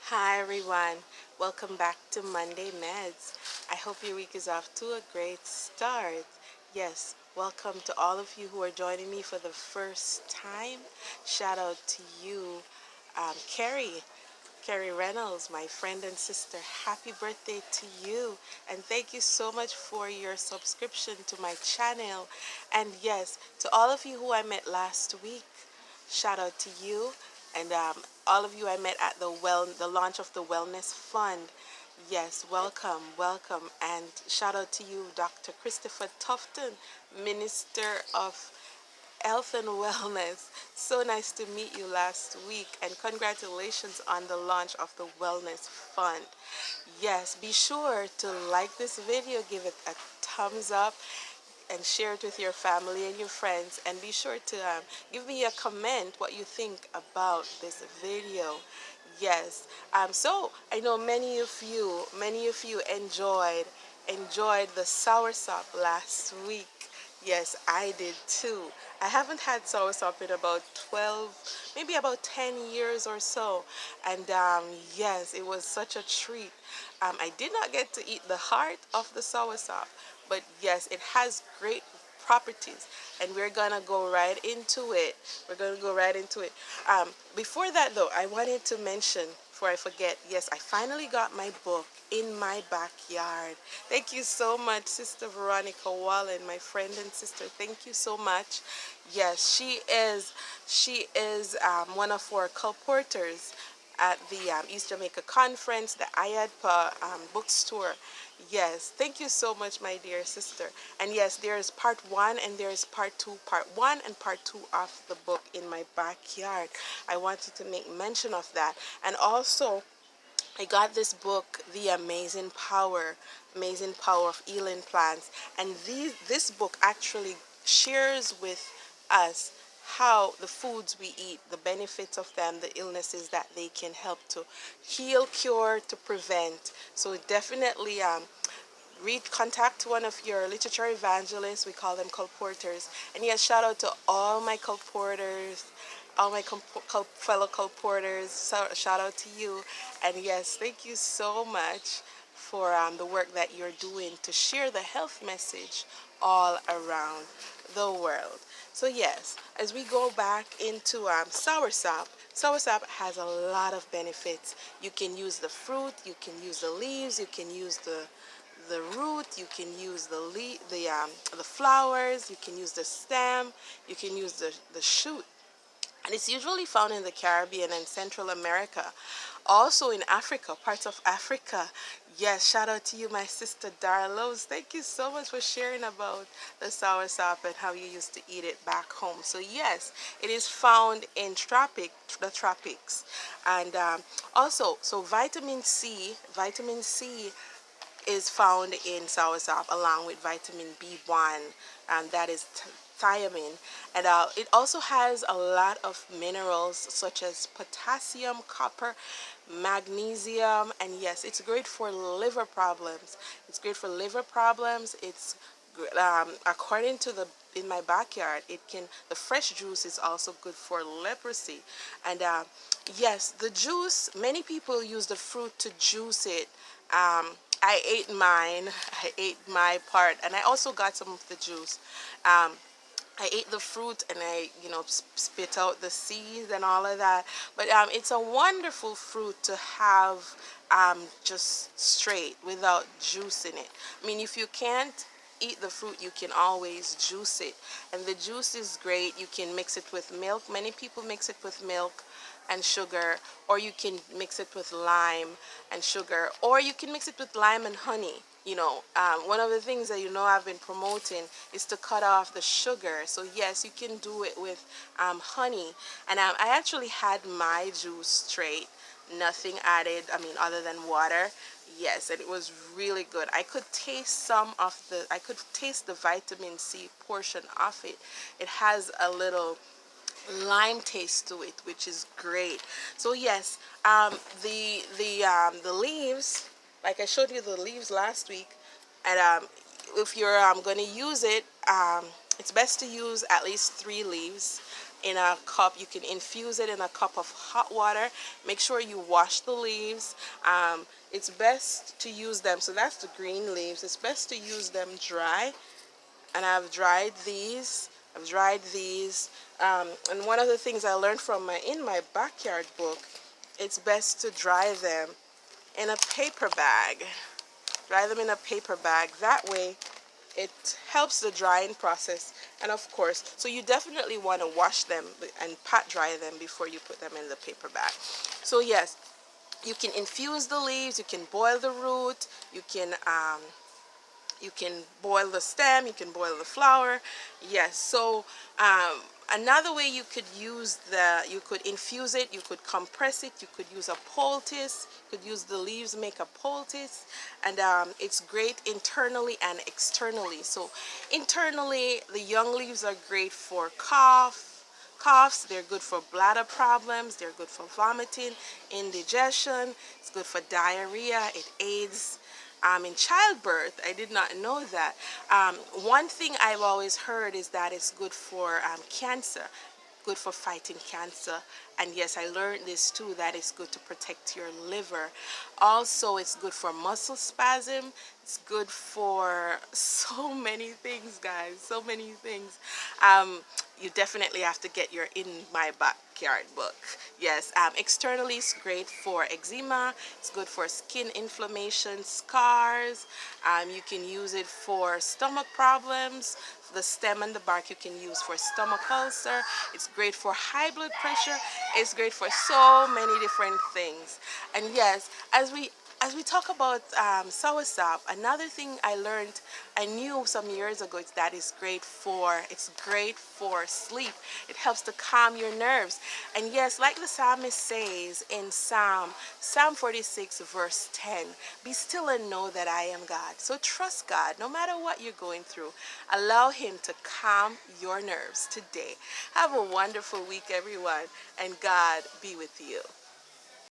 Hi everyone, welcome back to Monday Medz. I hope your week is off to a great start. Yes, welcome to all of you who are joining me for the first time. Shout out to you, Carrie Reynolds, my friend and sister. Happy birthday to you, and thank you so much for your subscription to my channel. And yes, to all of you who I met last week, shout out to you, and all of you I met at the launch of the Wellness Fund. Yes, welcome, welcome, and shout out to you, Dr. Christopher Tufton, Minister of Health and Wellness. So nice to meet you last week, and congratulations on the launch of the Wellness Fund. Yes, be sure to like this video, give it a thumbs up, and share it with your family and your friends, and be sure to give me a comment what you think about this video. Yes, so I know many of you enjoyed the soursop last week. Yes, I did too. I haven't had soursop in about 12, maybe about 10 years or so, and yes, it was such a treat. I did not get to eat the heart of the soursop, but yes, it has great properties, and we're gonna go right into it. Before that though, I wanted to mention, before I forget, yes, I finally got my book in my backyard. Thank you so much, Sister Veronica Wallen, my friend and sister. Thank you so much. Yes, she is one of our colporteurs at the East Jamaica Conference, the IADPA bookstore. Yes, thank you so much, my dear sister. And yes, there's part one and there's part one and part two of the book in my backyard. I wanted to make mention of that. And also, I got this book, The Amazing Power of Healing Plants. And this book actually shares with us how the foods we eat, the benefits of them, the illnesses that they can help to heal, cure, to prevent. So definitely contact one of your literature evangelists. We call them colporteurs. And yes, shout out to all my colporteurs, all my fellow colporteurs. So, shout out to you. And yes, thank you so much for the work that you're doing to share the health message all around the world. So yes, as we go back into soursop, soursop has a lot of benefits. You can use the fruit, you can use the leaves, you can use the root, you can use the flowers, you can use the stem, you can use the shoot. And it's usually found in the Caribbean and Central America. Also in Africa, parts of Africa. Yes, shout out to you, my sister Darlos. Thank you so much for sharing about the soursop and how you used to eat it back home. So yes, it is found in the tropics. And also, so vitamin C is found in soursop along with vitamin B1, and that is thiamine. And it also has a lot of minerals such as potassium, copper, magnesium, and yes, it's great for liver problems. It's great for liver problems. It's according to the in my backyard, the fresh juice is also good for leprosy. And yes, the juice, many people use the fruit to juice it. I ate mine. I ate my part, and I also got some of the juice. I ate the fruit, and I, spit out the seeds and all of that. But it's a wonderful fruit to have just straight without juice in it. I mean, if you can't eat the fruit, you can always juice it, and the juice is great. You can mix it with milk. Many people mix it with milk and sugar, or you can mix it with lime and sugar, or you can mix it with lime and honey. One of the things that I've been promoting is to cut off the sugar. So yes, you can do it with honey. And I actually had my juice straight, nothing added, I mean, other than water. Yes, and it was really good. I could taste the vitamin C portion of it. It has a little lime taste to it, which is great. So yes, the leaves, like I showed you the leaves last week, and if you're going to use it, it's best to use at least 3 leaves in a cup. You can infuse it in a cup of hot water. Make sure you wash the leaves. It's best to use them, so that's the green leaves. It's best to use them dry, and I've dried these. I've dried these. And one of the things I learned from in my backyard book, it's best to dry them in a paper bag. Dry them in a paper bag. That way, it helps the drying process. And of course, so you definitely want to wash them and pat dry them before you put them in the paper bag. So yes, you can infuse the leaves, you can boil the root, you can boil the stem, you can boil the flower. Yes, so another way you could you could infuse it, you could compress it, you could use a poultice, you could use the leaves, make a poultice, and it's great internally and externally. So internally, the young leaves are great for coughs, they're good for bladder problems, they're good for vomiting, indigestion, it's good for diarrhea, it aids in childbirth. I did not know that. One thing I've always heard is that it's good for cancer, good for fighting cancer. And yes, I learned this too, that it's good to protect your liver. Also, it's good for muscle spasm. It's good for so many things, guys, so many things. You definitely have to get your In My Backyard book. Yes, externally it's great for eczema. It's good for skin inflammation, scars. You can use it for stomach problems. The stem and the bark you can use for stomach ulcer. It's great for high blood pressure. It's great for so many different things. And yes, as we talk about soursop, another thing I knew some years ago, is that it's great for sleep. It helps to calm your nerves. And yes, like the psalmist says in Psalm 46 verse 10, be still and know that I am God. So trust God, no matter what you're going through. Allow him to calm your nerves today. Have a wonderful week, everyone, and God be with you.